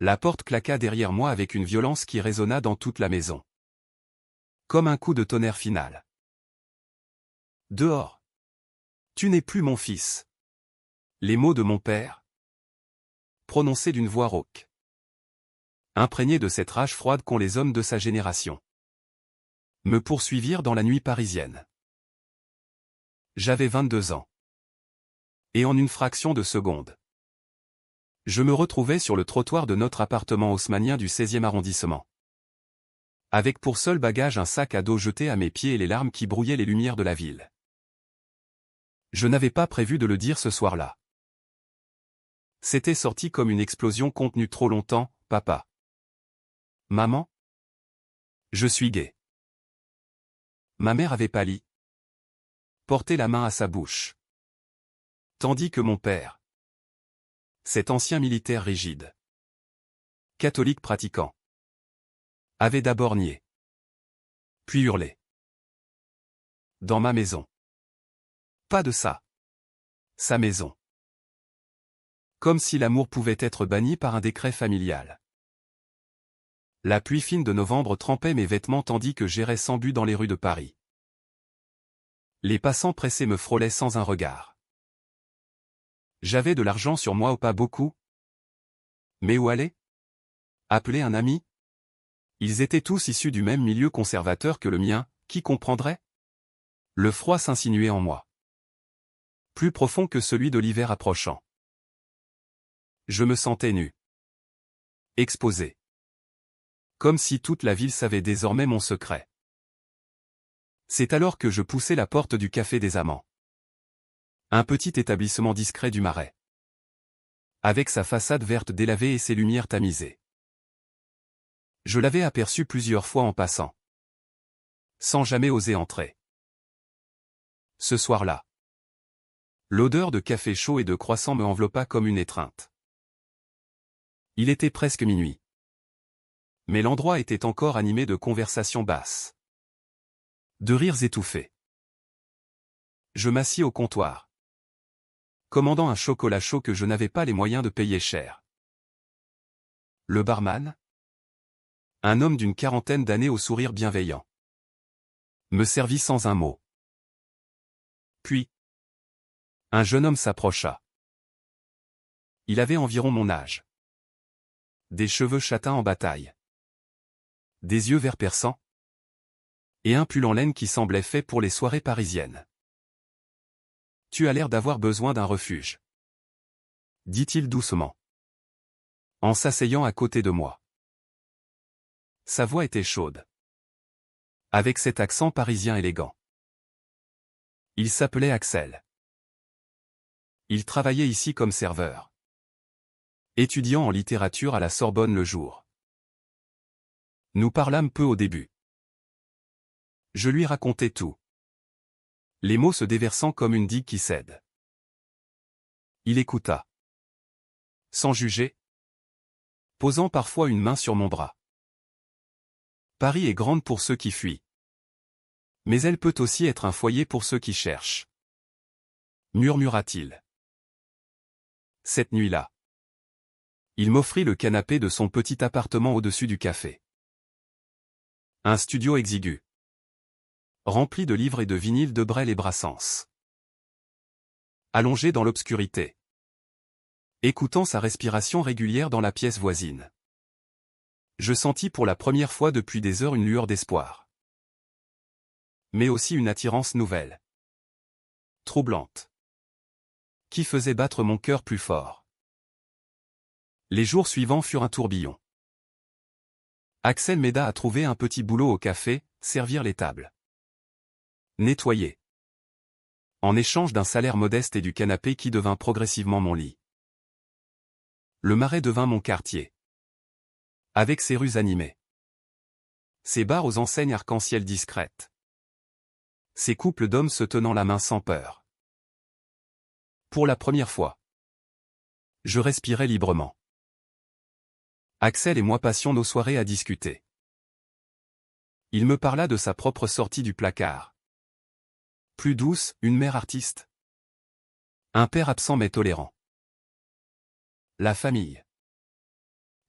La porte claqua derrière moi avec une violence qui résonna dans toute la maison. Comme un coup de tonnerre final. Dehors. Tu n'es plus mon fils. Les mots de mon père, prononcés d'une voix rauque, imprégnés de cette rage froide qu'ont les hommes de sa génération, me poursuivirent dans la nuit parisienne. J'avais 22 ans. Et en une fraction de seconde, je me retrouvais sur le trottoir de notre appartement haussmannien du 16e arrondissement. Avec pour seul bagage un sac à dos jeté à mes pieds et les larmes qui brouillaient les lumières de la ville. Je n'avais pas prévu de le dire ce soir-là. C'était sorti comme une explosion contenue trop longtemps, papa. Maman? Je suis gay. Ma mère avait pâli, porté la main à sa bouche. Tandis que mon père, cet ancien militaire rigide, catholique pratiquant, avait d'abord nié, puis hurlé. Dans ma maison. Pas de ça. Sa maison. Comme si l'amour pouvait être banni par un décret familial. La pluie fine de novembre trempait mes vêtements tandis que j'errais sans but dans les rues de Paris. Les passants pressés me frôlaient sans un regard. J'avais de l'argent sur moi ou pas beaucoup? Mais où aller? Appeler un ami? Ils étaient tous issus du même milieu conservateur que le mien, qui comprendrait? Le froid s'insinuait en moi. Plus profond que celui de l'hiver approchant. Je me sentais nu. Exposé. Comme si toute la ville savait désormais mon secret. C'est alors que je poussai la porte du Café des Amants. Un petit établissement discret du Marais. Avec sa façade verte délavée et ses lumières tamisées. Je l'avais aperçu plusieurs fois en passant. Sans jamais oser entrer. Ce soir-là. L'odeur de café chaud et de croissant me enveloppa comme une étreinte. Il était presque minuit. Mais l'endroit était encore animé de conversations basses. De rires étouffés. Je m'assis au comptoir. Commandant un chocolat chaud que je n'avais pas les moyens de payer cher. Le barman, un homme d'une quarantaine d'années au sourire bienveillant, me servit sans un mot. Puis, un jeune homme s'approcha. Il avait environ mon âge. Des cheveux châtains en bataille. Des yeux vert perçants. Et un pull en laine qui semblait fait pour les soirées parisiennes. Tu as l'air d'avoir besoin d'un refuge. Dit-il doucement. En s'asseyant à côté de moi. Sa voix était chaude. Avec cet accent parisien élégant. Il s'appelait Axel. Il travaillait ici comme serveur. Étudiant en littérature à la Sorbonne le jour. Nous parlâmes peu au début. Je lui racontai tout. Les mots se déversant comme une digue qui cède. Il écouta. Sans juger. Posant parfois une main sur mon bras. Paris est grande pour ceux qui fuient. Mais elle peut aussi être un foyer pour ceux qui cherchent. Murmura-t-il. Cette nuit-là. Il m'offrit le canapé de son petit appartement au-dessus du café. Un studio exigu. Rempli de livres et de vinyles de Brel et Brassens. Allongé dans l'obscurité. Écoutant sa respiration régulière dans la pièce voisine. Je sentis pour la première fois depuis des heures une lueur d'espoir. Mais aussi une attirance nouvelle. Troublante. Qui faisait battre mon cœur plus fort. Les jours suivants furent un tourbillon. Axel m'aida à trouver un petit boulot au café, servir les tables. Nettoyer. En échange d'un salaire modeste et du canapé qui devint progressivement mon lit. Le Marais devint mon quartier. Avec ses rues animées. Ses bars aux enseignes arc-en-ciel discrètes. Ses couples d'hommes se tenant la main sans peur. Pour la première fois. Je respirais librement. Axel et moi passions nos soirées à discuter. Il me parla de sa propre sortie du placard. Plus douce, une mère artiste. Un père absent mais tolérant. La famille.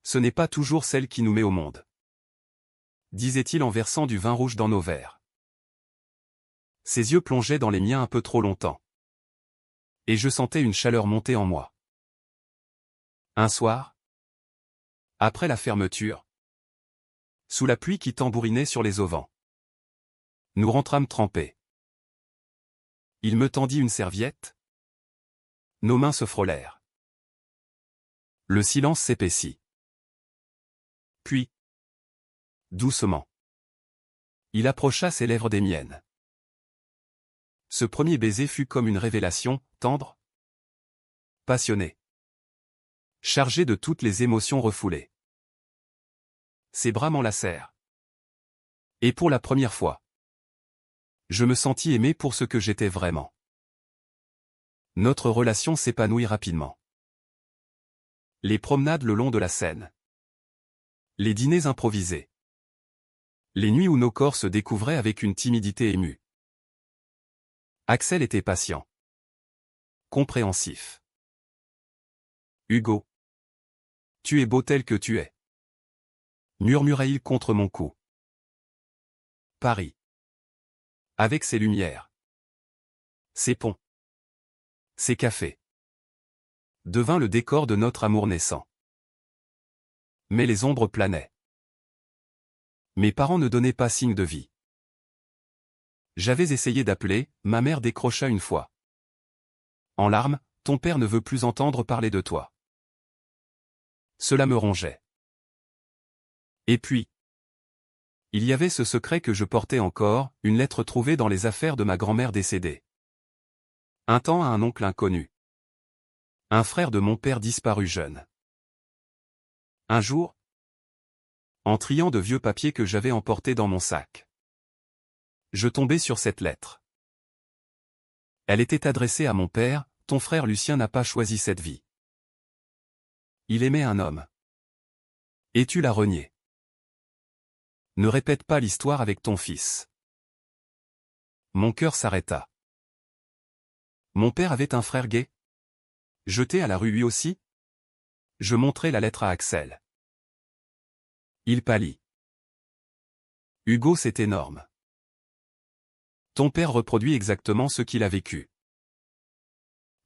Ce n'est pas toujours celle qui nous met au monde. Disait-il en versant du vin rouge dans nos verres. Ses yeux plongeaient dans les miens un peu trop longtemps. Et je sentais une chaleur monter en moi. Un soir, après la fermeture, sous la pluie qui tambourinait sur les auvents, nous rentrâmes trempés. Il me tendit une serviette. Nos mains se frôlèrent. Le silence s'épaissit. Puis, doucement, il approcha ses lèvres des miennes. Ce premier baiser fut comme une révélation, tendre, passionné, chargé de toutes les émotions refoulées. Ses bras m'enlacèrent. Et pour la première fois, je me sentis aimé pour ce que j'étais vraiment. Notre relation s'épanouit rapidement. Les promenades le long de la Seine. Les dîners improvisés. Les nuits où nos corps se découvraient avec une timidité émue. Axel était patient. Compréhensif. Hugo. Tu es beau tel que tu es. Murmura-t-il contre mon cou. Paris. Avec ses lumières. Ses ponts. Ses cafés. Devint le décor de notre amour naissant. Mais les ombres planaient. Mes parents ne donnaient pas signe de vie. J'avais essayé d'appeler, ma mère décrocha une fois. En larmes, ton père ne veut plus entendre parler de toi. Cela me rongeait. Et puis, il y avait ce secret que je portais encore, une lettre trouvée dans les affaires de ma grand-mère décédée. Un temps à un oncle inconnu. Un frère de mon père disparu jeune. Un jour, en triant de vieux papiers que j'avais emportés dans mon sac, je tombais sur cette lettre. Elle était adressée à mon père, ton frère Lucien n'a pas choisi cette vie. Il aimait un homme. Et tu l'as renié. Ne répète pas l'histoire avec ton fils. Mon cœur s'arrêta. Mon père avait un frère gay? Jeté à la rue lui aussi? Je montrai la lettre à Axel. Il pâlit. Hugo, c'est énorme. Ton père reproduit exactement ce qu'il a vécu.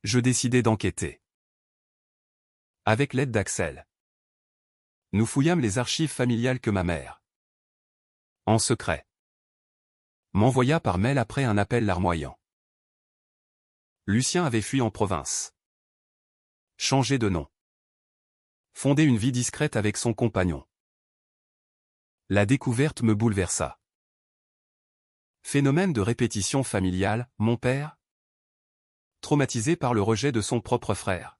Je décidai d'enquêter. Avec l'aide d'Axel, nous fouillâmes les archives familiales que ma mère, en secret, m'envoya par mail après un appel larmoyant. Lucien avait fui en province. Changé de nom. Fondé une vie discrète avec son compagnon. La découverte me bouleversa. Phénomène de répétition familiale, mon père, traumatisé par le rejet de son propre frère,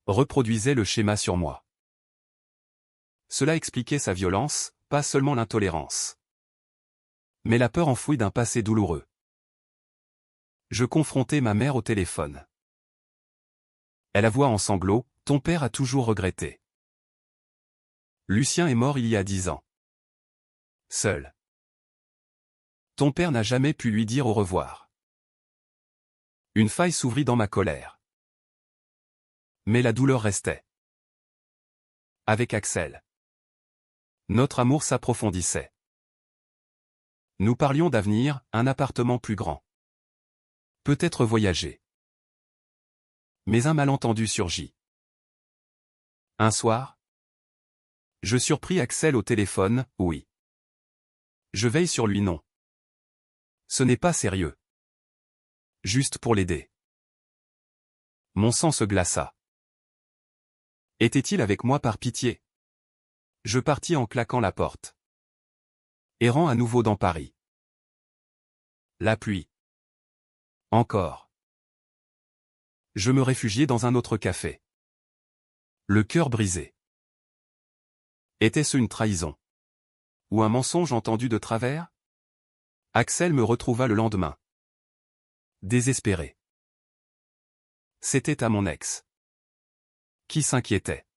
reproduisait le schéma sur moi. Cela expliquait sa violence, pas seulement l'intolérance, mais la peur enfouie d'un passé douloureux. Je confrontai ma mère au téléphone. Elle avoua en sanglots, ton père a toujours regretté. Lucien est mort il y a 10 ans. Seul. Ton père n'a jamais pu lui dire au revoir. Une faille s'ouvrit dans ma colère. Mais la douleur restait. Avec Axel, notre amour s'approfondissait. Nous parlions d'avenir, un appartement plus grand. Peut-être voyager. Mais un malentendu surgit. Un soir, je surpris Axel au téléphone, oui. Je veille sur lui, non. Ce n'est pas sérieux. Juste pour l'aider. Mon sang se glaça. Était-il avec moi par pitié? Je partis en claquant la porte. Errant à nouveau dans Paris. La pluie. Encore. Je me réfugiai dans un autre café. Le cœur brisé. Était-ce une trahison? Ou un mensonge entendu de travers? Axel me retrouva le lendemain. Désespéré. C'était à mon ex. Qui s'inquiétait.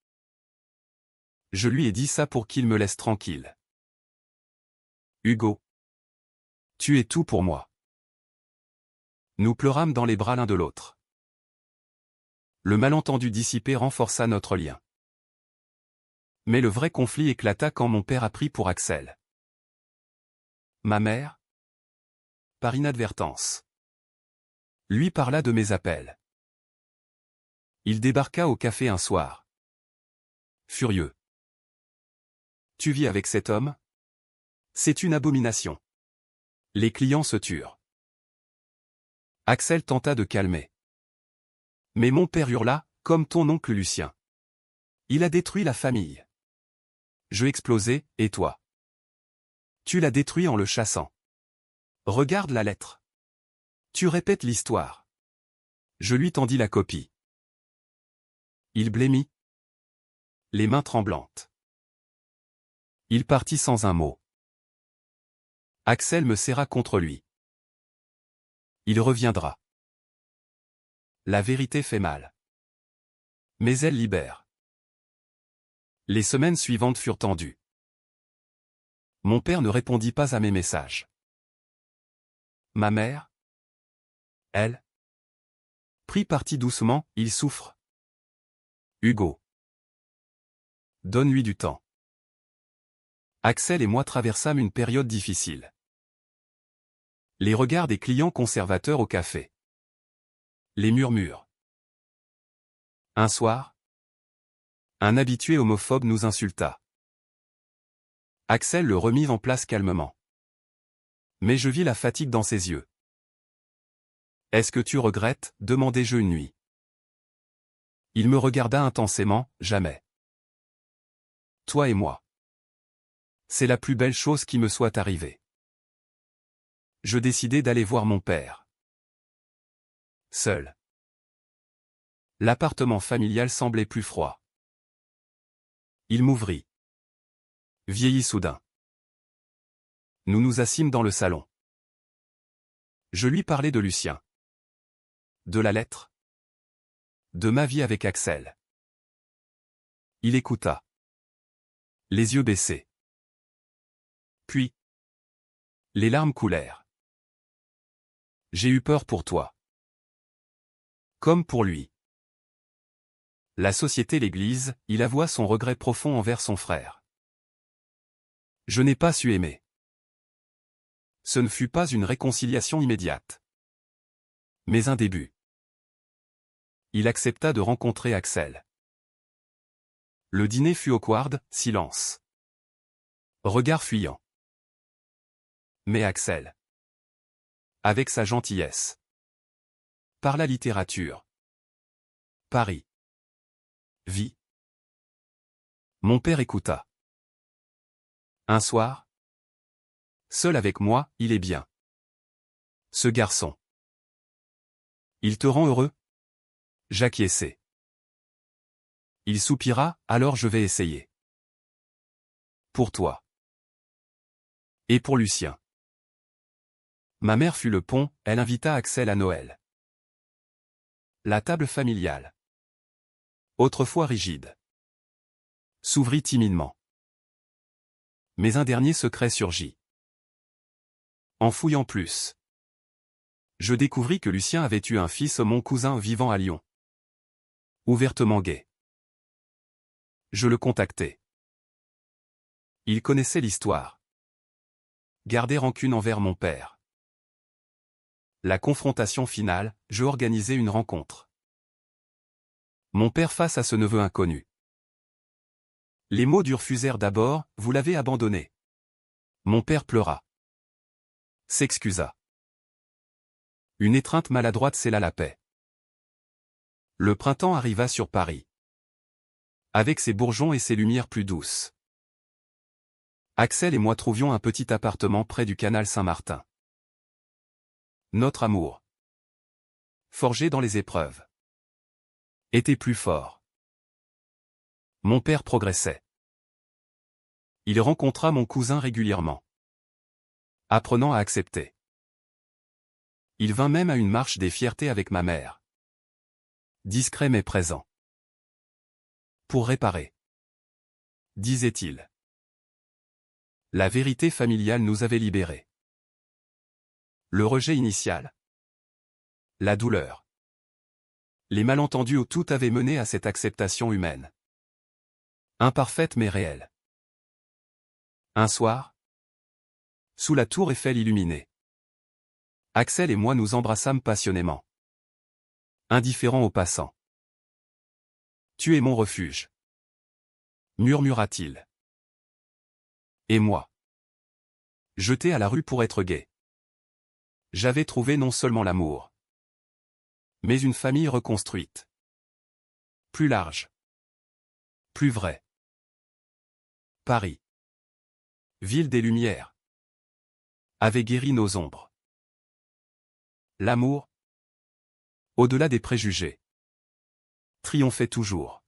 Je lui ai dit ça pour qu'il me laisse tranquille. Hugo. Tu es tout pour moi. Nous pleurâmes dans les bras l'un de l'autre. Le malentendu dissipé renforça notre lien. Mais le vrai conflit éclata quand mon père a pris pour Axel ma mère, par inadvertance, lui parla de mes appels. Il débarqua au café un soir. Furieux. Tu vis avec cet homme? C'est une abomination. Les clients se turent. Axel tenta de calmer. Mais mon père hurla, comme ton oncle Lucien. Il a détruit la famille. Je explosai, et toi? Tu l'as détruit en le chassant. Regarde la lettre. Tu répètes l'histoire. Je lui tendis la copie. Il blêmit, les mains tremblantes. Il partit sans un mot. Axel me serra contre lui. Il reviendra. La vérité fait mal. Mais elle libère. Les semaines suivantes furent tendues. Mon père ne répondit pas à mes messages. Ma mère, elle, prit parti doucement, il souffre. Hugo. Donne-lui du temps. Axel et moi traversâmes une période difficile. Les regards des clients conservateurs au café. Les murmures. Un soir, un habitué homophobe nous insulta. Axel le remit en place calmement. Mais je vis la fatigue dans ses yeux. Est-ce que tu regrettes? Demandai-je une nuit. Il me regarda intensément, jamais. Toi et moi. C'est la plus belle chose qui me soit arrivée. Je décidai d'aller voir mon père. Seul. L'appartement familial semblait plus froid. Il m'ouvrit. Vieilli soudain. Nous nous assîmes dans le salon. Je lui parlais de Lucien. De la lettre. De ma vie avec Axel. Il écouta. Les yeux baissés. Puis, les larmes coulèrent. J'ai eu peur pour toi. Comme pour lui. La société, l'Église, il avoua son regret profond envers son frère. Je n'ai pas su aimer. Ce ne fut pas une réconciliation immédiate. Mais un début. Il accepta de rencontrer Axel. Le dîner fut awkward, silence. Regard fuyant. Mais Axel, avec sa gentillesse, parla littérature. Paris. Vie. Mon père écouta. Un soir, seul avec moi, il est bien. Ce garçon. Il te rend heureux? J'acquiesçai. Il soupira, alors je vais essayer. Pour toi. Et pour Lucien. Ma mère fut le pont, elle invita Axel à Noël. La table familiale, autrefois rigide, s'ouvrit timidement. Mais un dernier secret surgit. En fouillant plus, je découvris que Lucien avait eu un fils, mon cousin vivant à Lyon. Ouvertement gay. Je le contactai. Il connaissait l'histoire. Gardait rancune envers mon père. La confrontation finale, je organisai une rencontre. Mon père face à ce neveu inconnu. Les mots durs fusèrent d'abord, vous l'avez abandonné. Mon père pleura. S'excusa. Une étreinte maladroite scella la paix. Le printemps arriva sur Paris. Avec ses bourgeons et ses lumières plus douces. Axel et moi trouvions un petit appartement près du canal Saint-Martin. Notre amour, forgé dans les épreuves, était plus fort. Mon père progressait. Il rencontra mon cousin régulièrement, apprenant à accepter. Il vint même à une marche des fiertés avec ma mère. Discret mais présent. Pour réparer, disait-il. La vérité familiale nous avait libérés. Le rejet initial. La douleur. Les malentendus, tout avait mené à cette acceptation humaine. Imparfaite mais réelle. Un soir, sous la tour Eiffel illuminée, Axel et moi nous embrassâmes passionnément. Indifférents aux passants. Tu es mon refuge, murmura-t-il. Et moi, jeté à la rue pour être gai. J'avais trouvé non seulement l'amour, mais une famille reconstruite. Plus large. Plus vraie. Paris, ville des Lumières, avait guéri nos ombres. L'amour, au-delà des préjugés, triomphait toujours.